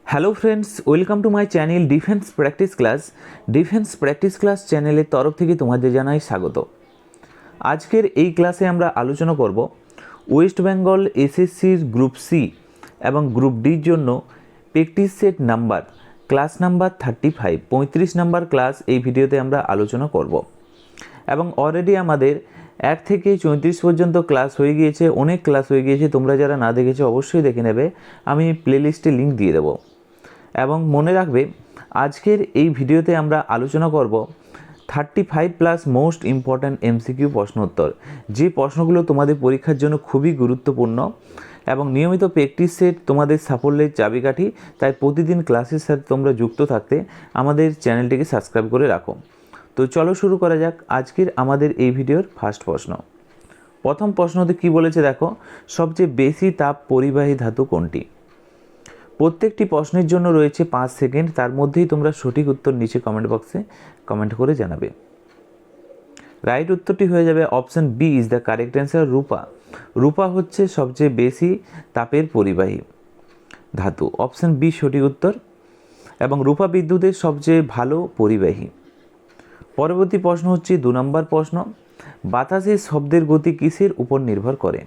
Hello friends, welcome to my channel defence practice class চ্যানেলের তরফ থেকে তোমাদের জানাই স্বাগত। আজকের এই ক্লাসে আমরা আলোচনা করব ওয়েস্ট বেঙ্গল এসএসসির গ্রুপ সি এবং গ্রুপ ডির জন্য practice set number class number 35 number class এই ভিডিওতে আমরা আলোচনা করব। এবং অলরেডি আমাদের 1 থেকে 34 পর্যন্ত ক্লাস হয়ে গিয়েছে, অনেক ক্লাস হয়ে গিয়েছে। তোমরা যারা না দেখেছো অবশ্যই দেখে নেবে, আমি প্লেলিস্টে লিঙ্ক দিয়ে দেবো। এবং মনে রাখবে, আজকের এই ভিডিওতে আমরা আলোচনা করব 35+ মোস্ট ইম্পর্ট্যান্ট এমসিকিউ প্রশ্ন উত্তর, যে প্রশ্নগুলো তোমাদের পরীক্ষার জন্য খুবই গুরুত্বপূর্ণ এবং নিয়মিত প্র্যাকটিস সেট তোমাদের সাফল্যের চাবিকাঠি। তাই প্রতিদিন ক্লাসের সাথে তোমরা যুক্ত থাকতে আমাদের চ্যানেলটিকে সাবস্ক্রাইব করে রাখো। তো চলো শুরু করা যাক আজকের আমাদের এই ভিডিওর ফার্স্ট প্রশ্ন। প্রথম প্রশ্নতে কি বলেছে দেখো, সবচেয়ে বেশি তাপ পরিবাহী ধাতু কোনটি? প্রত্যেকটি প্রশ্নের জন্য রয়েছে 5 সেকেন্ড, তার মধ্যেই তোমরা সঠিক উত্তর নিচে কমেন্ট বক্সে কমেন্ট করে জানাবে। রাইট উত্তরটি হয়ে যাবে option B is the correct answer, রূপা। রূপা হচ্ছে সবচেয়ে বেশি তাপের পরিবাহী ধাতু, অপশন বি সঠিক উত্তর। এবং রূপা বিদ্যুতের সবচেয়ে ভালো পরিবাহী। পরবর্তী প্রশ্ন হচ্ছে 2 নম্বর প্রশ্ন, বাতাসের শব্দের গতি কিসের উপর নির্ভর করে?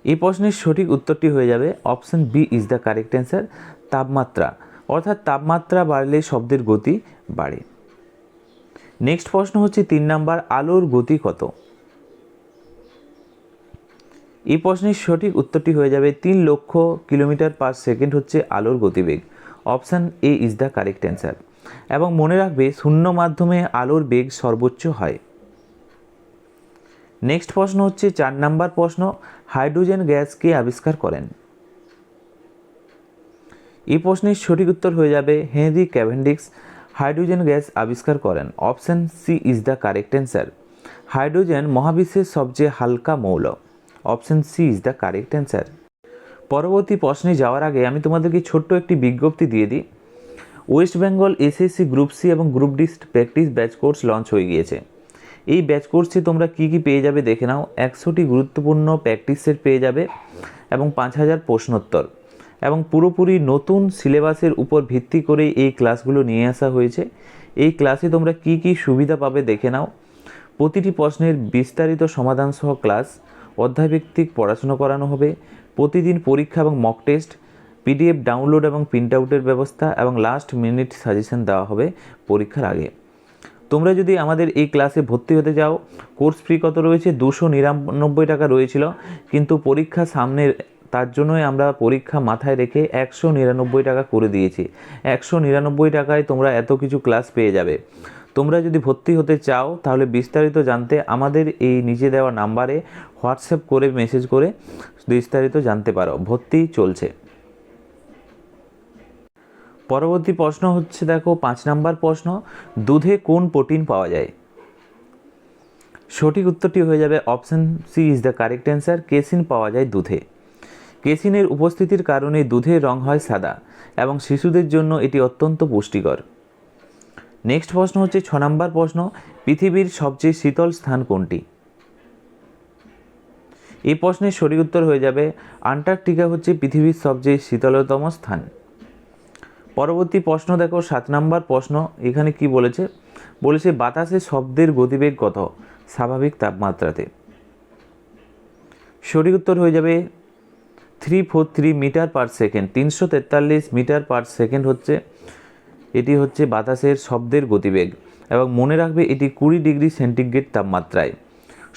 এই প্রশ্নের সঠিক উত্তরটি হয়ে যাবে option B is the correct answer, তাপমাত্রা। অর্থাৎ তাপমাত্রা বাড়লে শব্দের গতি বাড়ে। নেক্সট প্রশ্ন হচ্ছে 3 নাম্বার, আলোর গতি কত? এই প্রশ্নের সঠিক উত্তরটি হয়ে যাবে 3 লক্ষ কিলোমিটার পার সেকেন্ড হচ্ছে আলোর গতিবেগ, option A is the correct answer. এবং মনে রাখবে, শূন্য মাধ্যমে আলোর বেগ সর্বোচ্চ হয়। নেক্সট প্রশ্ন হচ্ছে 4 নাম্বার প্রশ্ন, হাইড্রোজেন গ্যাস কে আবিষ্কার করেন? এই প্রশ্নের সঠিক উত্তর হয়ে যাবে হেনরি ক্যাভেন্ডিশ হাইড্রোজেন গ্যাস আবিষ্কার করেন, option C is the correct answer. Hydrogen মহাবিশ্বের সবচেয়ে হালকা মৌল, option C is the correct answer. পরবর্তী প্রশ্নে যাওয়ার আগে আমি তোমাদেরকে ছোট্ট একটি বিজ্ঞপ্তি দিয়ে দিই। West Bengal SSC group C এবং group D practice batch course launch হয়ে গিয়েছে। এই ব্যাচ কোর্সে তোমরা কি কি পেয়ে যাবে দেখে নাও। 100টি গুরুত্বপূর্ণ প্র্যাকটিস সেট পেয়ে যাবে এবং 5000 প্রশ্নোত্তর, এবং পুরোপুরি নতুন সিলেবাসের উপর ভিত্তি করে এই ক্লাসগুলো নিয়ে আসা হয়েছে। এই ক্লাসে তোমরা কি কি সুবিধা পাবে দেখে নাও। প্রতিটি প্রশ্নের বিস্তারিত সমাধান সহ ক্লাস, অধ্যায়ভিত্তিক পড়াশুনো করানো হবে, প্রতিদিন পরীক্ষা এবং মক টেস্ট, পিডিএফ ডাউনলোড এবং প্রিন্ট আউটের ব্যবস্থা, এবং লাস্ট মিনিট সাজেশন দেওয়া হবে পরীক্ষার আগে। তোমরা যদি আমাদের এই ক্লাসে ভর্তি হতে যাও, কোর্স ফি কত রয়েছে? 299 টাকা রয়েছিল, কিন্তু পরীক্ষা সামনে, তার জন্যই আমরা পরীক্ষা মাথায় রেখে 199 টাকা করে দিয়েছি। 199 টাকায় তোমরা এত কিছু ক্লাস পেয়ে যাবে। তোমরা যদি ভর্তি হতে চাও তাহলে বিস্তারিত জানতে আমাদের এই নিচে দেওয়া নাম্বারে হোয়াটসঅ্যাপ করে মেসেজ করে বিস্তারিত জানতে পারো। ভর্তি চলছে। পরবর্তী প্রশ্ন হচ্ছে দেখো 5 নাম্বার প্রশ্ন, দুধে কোন প্রোটিন পাওয়া যায়? সঠিক উত্তরটি হয়ে যাবে option C is the correct answer, casein পাওয়া যায় দুধে। কেসিনের উপস্থিতির কারণে দুধের রং হয় সাদা এবং শিশুদের জন্য এটি অত্যন্ত পুষ্টিকর। নেক্সট প্রশ্ন হচ্ছে 6 নাম্বার প্রশ্ন, পৃথিবীর সবচেয়ে শীতল স্থান কোনটি? এই প্রশ্নের সঠিক উত্তর হয়ে যাবে আন্টার্কটিকা হচ্ছে পৃথিবীর সবচেয়ে শীতলতম স্থান। পরবর্তী প্রশ্ন দেখো 7 নাম্বার প্রশ্ন, এখানে কি বলেছে? বলেছে বাতাসে শব্দের গতিবেগ কত স্বাভাবিক তাপমাত্রাতে? সঠিক উত্তর হয়ে যাবে 343 metre per second, 343 metre per second হচ্ছে এটি হচ্ছে বাতাসের শব্দের গতিবেগ। এবং মনে রাখবে, এটি 20 ডিগ্রি সেন্টিগ্রেড তাপমাত্রায়।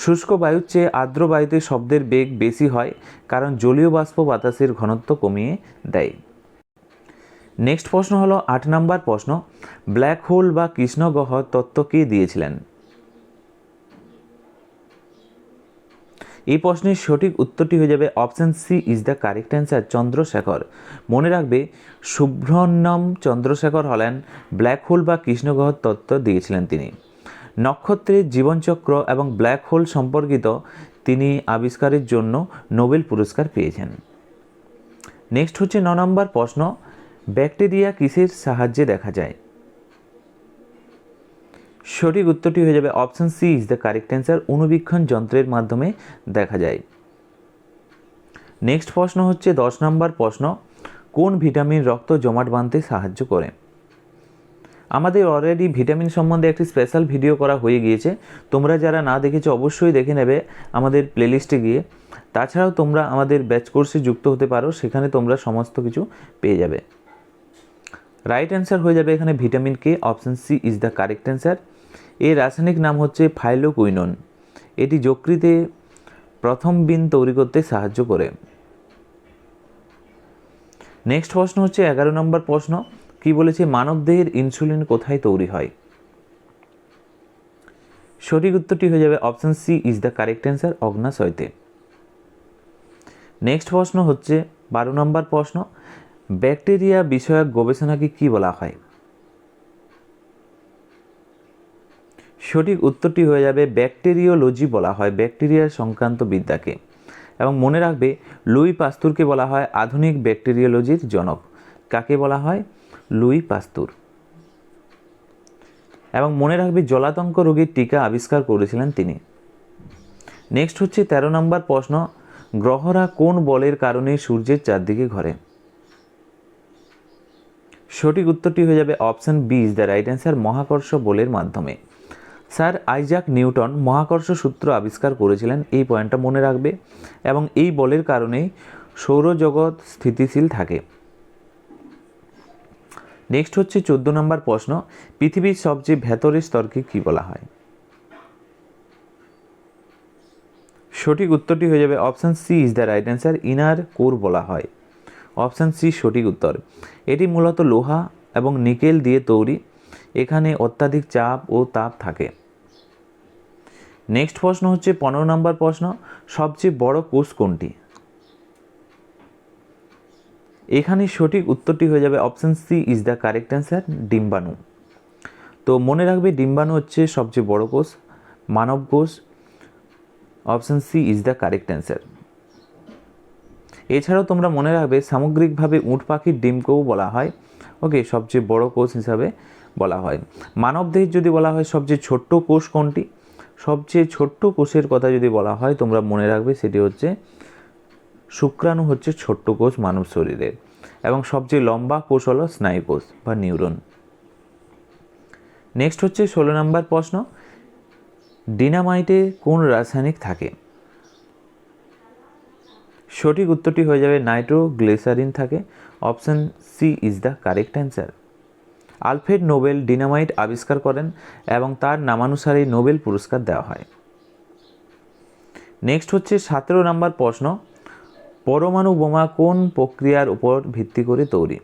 শুষ্ক বায়ুর চেয়ে আর্দ্র বায়ুতে শব্দের বেগ বেশি হয়, কারণ জলীয় বাষ্প বাতাসের ঘনত্ব কমিয়ে দেয়। নেক্সট প্রশ্ন হলো 8 নাম্বার প্রশ্ন, ব্ল্যাক হোল বা কৃষ্ণগহ্বর তত্ত্ব কে দিয়েছিলেন? এই প্রশ্নের সঠিক উত্তরটি হয়ে যাবে option C is the correct answer, Chandrasekhar. মনে রাখবে, সুব্রহ্মণ্যম চন্দ্রশেখর হলেন ব্ল্যাক হোল বা কৃষ্ণগহ্বর তত্ত্ব দিয়েছিলেন তিনি। নক্ষত্রের জীবনচক্র এবং ব্ল্যাক হোল সম্পর্কিত তিনি আবিষ্কারের জন্য নোবেল পুরস্কার পেয়েছেন। নেক্সট হচ্ছে 9 নম্বর প্রশ্ন, ব্যাকটেরিয়া কিসের সাহায্যে দেখা যায়? সঠিক উত্তরটি হয়ে যাবে option C is the correct answer, অণুবীক্ষণ যন্ত্রের মাধ্যমে দেখা যায়। নেক্সট প্রশ্ন হচ্ছে 10 নম্বর প্রশ্ন, কোন ভিটামিন রক্ত জমাট বাঁধতে সাহায্য করে? আমাদের অলরেডি ভিটামিন সম্বন্ধে একটি স্পেশাল ভিডিও করা হয়ে গিয়েছে, তোমরা যারা না দেখেছো অবশ্যই দেখে নেবে আমাদের প্লেলিস্টে গিয়ে। তাছাড়াও তোমরা আমাদের ব্যাচ কোর্সে যুক্ত হতে পারো, সেখানে তোমরা সমস্ত কিছু পেয়ে যাবে। রাইট অ্যান্সার হয়ে যাবে এখানে vitamin K, option C is the correct answer. এর রাসায়নিক নাম হচ্ছে ফাইলোকুইনোন। এটি যকৃতে প্রথম বিন তৈরি করতে সাহায্য করে। নেক্সট প্রশ্ন হচ্ছে 11 নম্বর প্রশ্ন, কি বলেছে? মানবদেহের ইনসুলিন কোথায় তৈরি হয়? সঠিক উত্তরটি হয়ে যাবে option C is the correct answer, অগ্ন্যাশয়তে। নেক্সট প্রশ্ন হচ্ছে 12 নম্বর প্রশ্ন, ব্যাকটেরিয়া বিষয়ক গবেষণাকে কি বলা হয়? সঠিক উত্তরটি হয়ে যাবে ব্যাকটেরিওলজি বলা হয় ব্যাকটেরিয়া সংক্রান্ত বিদ্যাকে। এবং মনে রাখবে লুই পাস্তুরকে বলা হয় আধুনিক ব্যাকটেরিওলজির জনক। কাকে বলা হয়? লুই পাস্তুর। এবং মনে রাখবে জলাতঙ্ক রোগীর টিকা আবিষ্কার করেছিলেন তিনি। নেক্সট হচ্ছে 13 নম্বর প্রশ্ন, গ্রহরা কোন বলের কারণে সূর্যের চারদিকে ঘোরে? সঠিক উত্তরটি হয়ে যাবে option B is the right answer, মহাকর্ষ বলের মাধ্যমে। স্যার আইজাক নিউটন মহাকর্ষ সূত্র আবিষ্কার করেছিলেন, এই পয়েন্টটা মনে রাখবে। এবং এই বলের কারণেই সৌরজগৎ স্থিতিশীল থাকে। নেক্সট হচ্ছে 14 নম্বর প্রশ্ন, পৃথিবীর সবচেয়ে ভেতরের স্তরকে কি বলা হয়? সঠিক উত্তরটি হয়ে যাবে option C is the right answer, inner core বলা হয়। অপশন সি সঠিক উত্তর। এটি মূলত লোহা এবং নিকেল দিয়ে তৈরি, এখানে অত্যাধিক চাপ ও তাপ থাকে। নেক্সট প্রশ্ন হচ্ছে 15 নম্বর প্রশ্ন, সবচেয়ে বড় কোষ কোনটি? এখানে সঠিক উত্তরটি হয়ে যাবে option C is the correct answer, ডিম্বাণু। তো মনে রাখবে ডিম্বাণু হচ্ছে সবচেয়ে বড় কোষ, মানব কোষ। Option C is the correct answer. এছাড়াও তোমরা মনে রাখবে সামগ্রিকভাবে উট পাখির ডিমকেও বলা হয় ওকে সবচেয়ে বড় কোষ হিসাবে বলা হয়। মানবদেহের যদি বলা হয় সবচেয়ে ছোট্ট কোষ কোনটি? সবচেয়ে ছোট্ট কোষের কথা যদি বলা হয় তোমরা মনে রাখবে সেটি হচ্ছে শুক্রাণু, হচ্ছে ছোট্ট কোষ মানব শরীরের। এবং সবচেয়ে লম্বা কোষ হলো স্নায়ুকোষ বা নিউরন। নেক্সট হচ্ছে 16 নম্বর প্রশ্ন, ডিনামাইটে কোন রাসায়নিক থাকে? সঠিক উত্তরটি হয়ে যাবে নাইট্রোগ্লিসারিন থাকে। Option C is the correct answer. Alfred Nobel dynamite আবিষ্কার করেন এবং তার নামানুসারে নোবেল পুরস্কার দেওয়া হয়। নেক্সট হচ্ছে 17 নম্বর প্রশ্ন, পরমাণু বোমা কোন প্রক্রিয়ার উপর ভিত্তি করে তৈরি?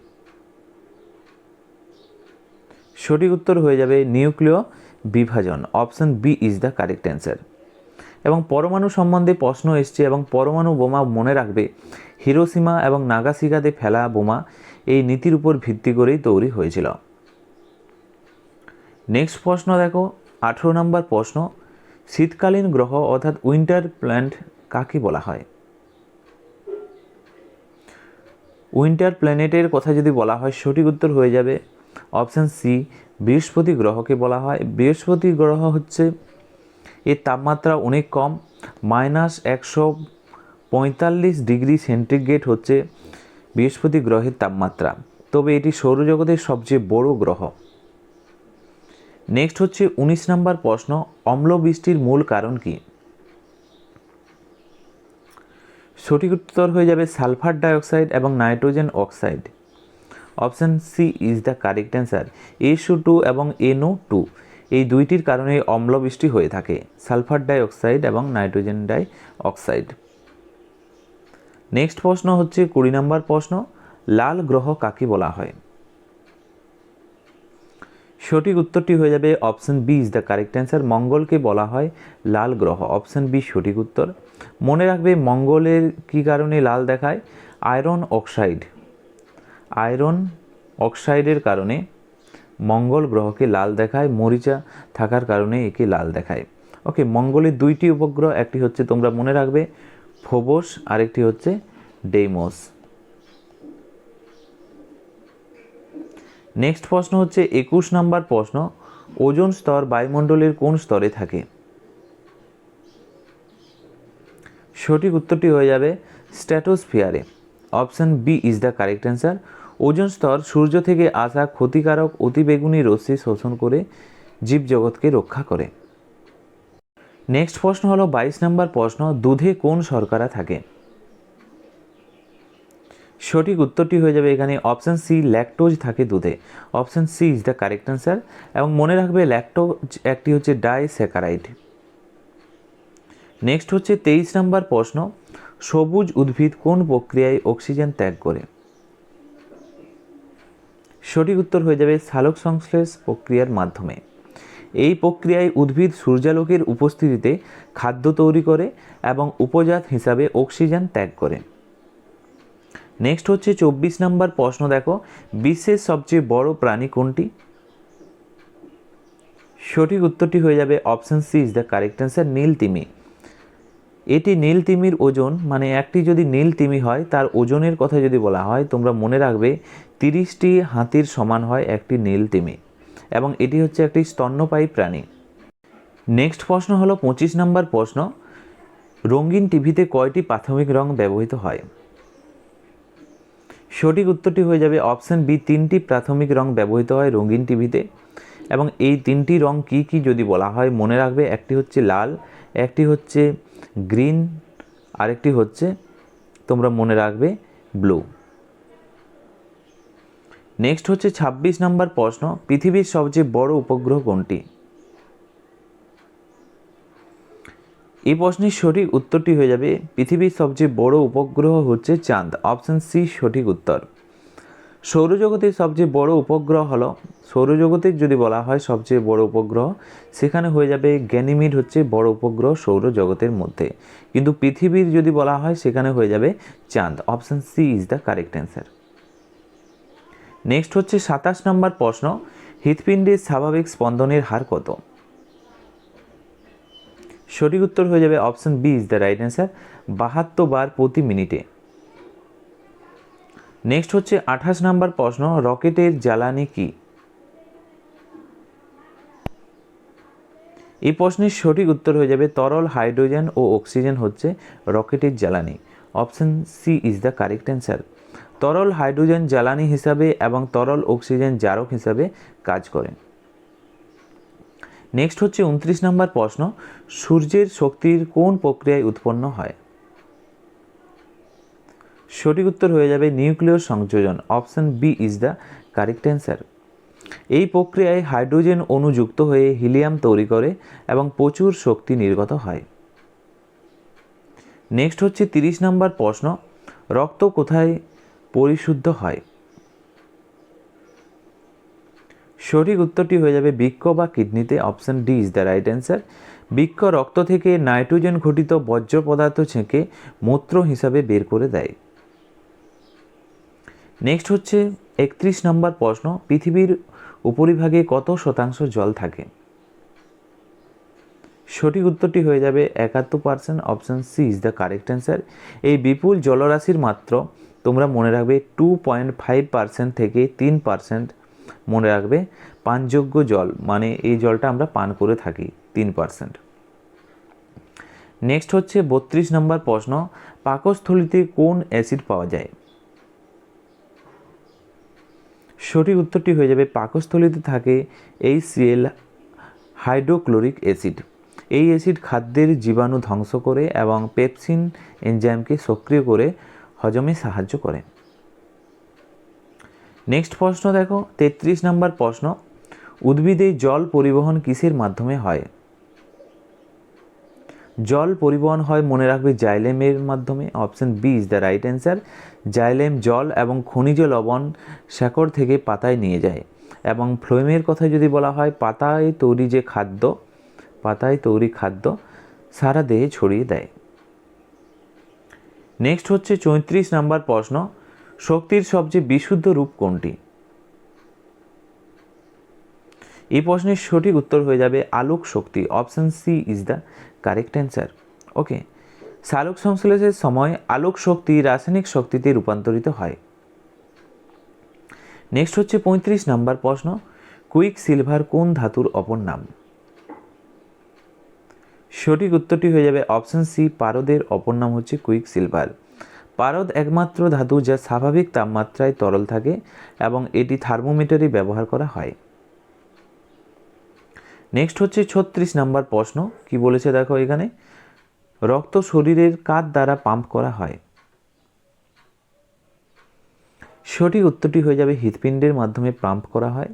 সঠিক উত্তর হয়ে যাবে নিউক্লিয় বিভাজন। Option B is the correct answer. এবং পরমাণু সম্বন্ধে প্রশ্ন এসছে এবং পরমাণু বোমা মনে রাখবে হিরোশিমা এবং নাগাসাকিতে ফেলা বোমা এই নীতির উপর ভিত্তি করেই তৈরি হয়েছিল। নেক্সট প্রশ্ন দেখো 18 নম্বর প্রশ্ন, শীতকালীন গ্রহ অর্থাৎ উইন্টার প্ল্যানেট কাকে বলা হয়? উইন্টার প্ল্যানেটের কথা যদি বলা হয় সঠিক উত্তর হয়ে যাবে অপশান সি, বৃহস্পতি গ্রহকে বলা হয়। বৃহস্পতি গ্রহ হচ্ছে এর তাপমাত্রা অনেক কম, -145 ডিগ্রি সেন্টিগ্রেড হচ্ছে বৃহস্পতি গ্রহের তাপমাত্রা। তবে এটি সৌরজগতের সবচেয়ে বড় গ্রহ। নেক্সট হচ্ছে 19 নম্বর প্রশ্ন, অম্ল বৃষ্টির মূল কারণ কি? সঠিক উত্তর হয়ে যাবে সালফার ডাইঅক্সাইড এবং nitrogen oxide. Option C is the correct answer. SO2 এবং NO2 এই দুইটির কারণে অম্ল বৃষ্টি হয়ে থাকে, সালফার ডাইঅক্সাইড এবং নাইট্রোজেন ডাইঅক্সাইড। নেক্সট প্রশ্ন হচ্ছে 20 নম্বর প্রশ্ন, লাল গ্রহ কাকে বলা হয়? সঠিক উত্তরটি হয়ে যাবে option B is the correct answer, মঙ্গলকে বলা হয় লাল গ্রহ। অপশান বি সঠিক উত্তর। মনে রাখবে মঙ্গলের কী কারণে লাল দেখায়? Iron oxide. আয়রন অক্সাইডের কারণে মঙ্গল গ্রহকে লাল দেখায়, মরিচা থাকার কারণে একে লাল দেখায়। ওকে, মঙ্গলের দুইটি উপগ্রহ, একটি হচ্ছে তোমরা মনে রাখবে ফোবস, আরেকটি হচ্ছে ডেইমোস। নেক্সট প্রশ্ন হচ্ছে 21 নম্বর প্রশ্ন, ওজোন স্তর বায়ুমণ্ডলের কোন স্তরে থাকে? সঠিক উত্তরটি হয়ে যাবে স্ট্র্যাটোস্ফিয়ারে। Option B is the correct answer. Ozone স্তর সূর্য থেকে আসা ক্ষতিকারক অতিবেগুনি রশ্মি শোষণ করে জীবজগৎকে রক্ষা করে। নেক্সট প্রশ্ন হলো 22 নম্বর প্রশ্ন, দুধে কোন শর্করা থাকে? সঠিক উত্তরটি হয়ে যাবে এখানে অপশান সি, ল্যাকটোজ থাকে দুধে। Option C is the correct answer. এবং মনে রাখবে ল্যাকটোজ একটি হচ্ছে ডাইস্যাকারাইড। নেক্সট হচ্ছে 23 নম্বর প্রশ্ন, সবুজ উদ্ভিদ কোন প্রক্রিয়ায় অক্সিজেন ত্যাগ করে? সঠিক উত্তর হয়ে যাবে সালোক সংশ্লেষ প্রক্রিয়ার মাধ্যমে। এই প্রক্রিয়ায় উদ্ভিদ সূর্যালোকের উপস্থিতিতে খাদ্য তৈরি করে এবং উপজাত হিসাবে অক্সিজেন ত্যাগ করে। নেক্সট হচ্ছে 24 নম্বর প্রশ্ন, দেখো বিশ্বের সবচেয়ে বড় প্রাণী কোনটি? সঠিক উত্তরটি হয়ে যাবে option C is the correct answer, নীল তিমি। এটি নীল তিমির ওজন, মানে একটি যদি নীল তিমি হয় তার ওজনের কথা যদি বলা হয় তোমরা মনে রাখবে 30টি হাতির সমান হয় একটি নীল তিমি, এবং এটি হচ্ছে একটি স্তন্যপায়ী প্রাণী। নেক্সট প্রশ্ন হলো 25 নম্বর প্রশ্ন, রঙিন টিভিতে কয়টি প্রাথমিক রং ব্যবহৃত হয়? সঠিক উত্তরটি হয়ে যাবে অপশন বি, 3টি প্রাথমিক রং ব্যবহৃত হয় রঙিন টিভিতে। এবং এই 3টি রং কি কি যদি বলা হয় মনে রাখবে, একটি হচ্ছে লাল, একটি হচ্ছে গ্রিন, আরেকটি হচ্ছে তোমরা মনে রাখবে ব্লু। নেক্সট হচ্ছে 26 নম্বর প্রশ্ন, পৃথিবীর সবচেয়ে বড় উপগ্রহ কোনটি? এই প্রশ্নের সঠিক উত্তরটি হয়ে যাবে পৃথিবীর সবচেয়ে বড় উপগ্রহ হচ্ছে চাঁদ। অপশন সি সঠিক উত্তর। সৌরজগতের সবচেয়ে বড় উপগ্রহ হলো, সৌরজগতের যদি বলা হয় সবচেয়ে বড় উপগ্রহ সেখানে হয়ে যাবে গ্যানিমিড হচ্ছে বড় উপগ্রহ সৌরজগতের মধ্যে, কিন্তু পৃথিবীর যদি বলা হয় সেখানে হয়ে যাবে চাঁদ। Option C is the correct answer. Next হচ্ছে 27 নম্বর প্রশ্ন, হৃৎপিণ্ডের স্বাভাবিক স্পন্দনের হার কত? সঠিক উত্তর হয়ে যাবে option B is the right answer, 72 বার প্রতি মিনিটে। নেক্সট হচ্ছে 28 নম্বর প্রশ্ন, রকেটের জ্বালানি কি? এই প্রশ্নের সঠিক উত্তর হয়ে যাবে তরল হাইড্রোজেন ও অক্সিজেন হচ্ছে রকেটের জ্বালানি। Option C is the correct answer. তরল হাইড্রোজেন জ্বালানি হিসাবে এবং তরল অক্সিজেন জারক হিসাবে কাজ করে। নেক্সট হচ্ছে 29 নম্বর প্রশ্ন, সূর্যের শক্তির কোন প্রক্রিয়ায় উৎপন্ন হয়? সঠিক উত্তর হয়ে যাবে নিউক্লিয় সংযোজন। Option B is the correct answer. এই প্রক্রিয়ায় হাইড্রোজেন অণু যুক্ত হয়ে হিলিয়াম তৈরি করে এবং প্রচুর শক্তি নির্গত হয়। নেক্সট হচ্ছে 30 নম্বর প্রশ্ন, রক্ত কোথায় পরিশুদ্ধ হয়? সঠিক উত্তরটি হয়ে যাবে বৃক্ক বা কিডনিতে। Option D is the right answer. বৃক্ক রক্ত থেকে নাইট্রোজেন ঘটিত বর্জ্য পদার্থ ছেঁকে মূত্র হিসাবে বের করে দেয়। নেক্সট হচ্ছে 31 নম্বর প্রশ্ন, পৃথিবীর উপরিভাগে কত শতাংশ জল থাকে? সঠিক উত্তরটি হয়ে যাবে 71%। Option C is the correct answer. এই বিপুল জলরাশির মাত্র তোমরা মনে রাখবে 2.5% থেকে 3% মনে রাখবে পানযোগ্য জল, মানে এই জলটা আমরা পান করে থাকি 3%। নেক্সট হচ্ছে 32 নম্বর প্রশ্ন, পাকস্থলীতে কোন অ্যাসিড পাওয়া যায়? সঠিক উত্তরটি হয়ে যাবে পাকস্থলীতে থাকে HCl, হাইড্রোক্লোরিক অ্যাসিড। এই অ্যাসিড খাদ্যের জীবাণু ধ্বংস করে এবং পেপসিন এনজাইমকে সক্রিয় করে হজমে সাহায্য করে। নেক্সট প্রশ্ন দেখো 33 নম্বর প্রশ্ন, উদ্ভিদে জল পরিবহন কিসের মাধ্যমে হয়? জল পরিবহন হয় মনে রাখবে জাইলেমের মাধ্যমে। Option B is the right answer. Xylem জল এবং খনিজ লবণ শেকড় থেকে পাতায় নিয়ে যায়, এবং ফ্লোয়েমের কথা যদি বলা হয় পাতায় তৈরি খাদ্য সারা দেহে ছড়িয়ে দেয়। নেক্সট হচ্ছে 34 নম্বর প্রশ্ন, শক্তির সবচেয়ে বিশুদ্ধ রূপ কোনটি? এই প্রশ্নের সঠিক উত্তর হয়ে যাবে আলোক শক্তি। Option C is the correct answer. Okay, সালোক সংশ্লেষের সময় আলোক শক্তি রাসায়নিক শক্তিতে রূপান্তরিত হয়। নেক্সট হচ্ছে 35 নম্বর প্রশ্ন, কুইক সিলভার কোন ধাতুর অপর নাম? সঠিক উত্তরটি হয়ে যাবে অপশন সি, পারদের অপর নাম হচ্ছে কুইক সিলভার। পারদ একমাত্র ধাতু যা স্বাভাবিক তাপমাত্রায় তরল থাকে এবং এটি থার্মোমিটারে ব্যবহার করা হয়। নেক্সট হচ্ছে 36 নম্বর প্রশ্ন। কি বলেছে দেখো এখানে, রক্ত শরীরের কার দ্বারা পাম্প করা হয়? সঠিক উত্তরটি হয়ে যাবে হৃৎপিণ্ডের মাধ্যমে পাম্প করা হয়।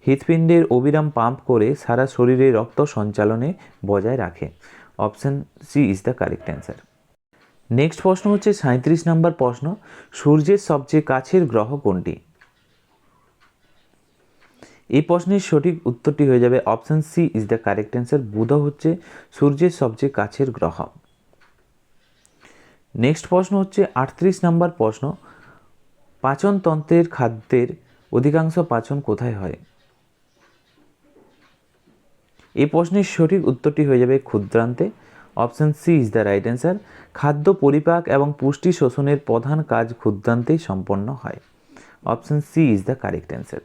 হৃৎপিণ্ডের অবিরাম পাম্প করে সারা শরীরে রক্ত সঞ্চালনে বজায় রাখে। Option C is the correct answer. Next প্রশ্ন হচ্ছে 37 নম্বর প্রশ্ন, সূর্যের সবচেয়ে কাছের গ্রহ কোনটি? এই প্রশ্নের সঠিক উত্তরটি হয়ে যাবে option C is the correct answer. বুধ হচ্ছে সূর্যের সবচেয়ে কাছের গ্রহ। নেক্সট প্রশ্ন হচ্ছে 38 নম্বর প্রশ্ন, পাচনতন্ত্রের খাদ্যের অধিকাংশ পাচন কোথায় হয়? এই প্রশ্নের সঠিক উত্তরটি হয়ে যাবে ক্ষুদ্রান্তে। Option C is the right answer. খাদ্য পরিপাক এবং পুষ্টি শোষণের প্রধান কাজ ক্ষুদ্রান্তেই সম্পন্ন হয়। Option C is the correct answer.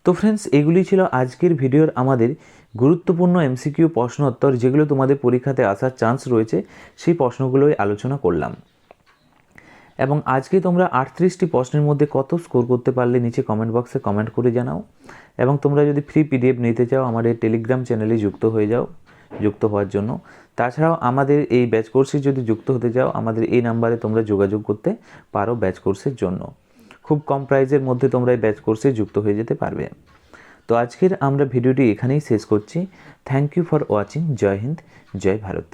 তো ফ্রেন্ডস, এগুলি ছিল আজকের ভিডিওর আমাদের গুরুত্বপূর্ণ এমসিকিউ প্রশ্ন উত্তর, যেগুলো তোমাদের পরীক্ষাতে আসার চান্স রয়েছে, সেই প্রশ্নগুলোই আলোচনা করলাম। এবং আজকে তোমরা 38টি প্রশ্নের মধ্যে কত স্কোর করতে পারলে নিচে কমেন্ট বক্সে কমেন্ট করে জানাও। এবং তোমরা যদি ফ্রি পিডিএফ নিতে চাও আমাদের টেলিগ্রাম চ্যানেলে যুক্ত হয়ে যাও যুক্ত হওয়ার জন্য। তাছাড়াও আমাদের এই ব্যাচ কোর্সে যদি যুক্ত হতে চাও, আমাদের এই নাম্বারে তোমরা যোগাযোগ করতে পারো ব্যাচ কোর্সের জন্য। খুব কম প্রাইসের মধ্যে তোমরা এই ব্যাচ কোর্সে যুক্ত হয়ে যেতে পারবে। তো আজকের আমরা ভিডিওটি এখানেই শেষ করছি। Thank you for watching. জয় হিন্দ, জয় ভারত।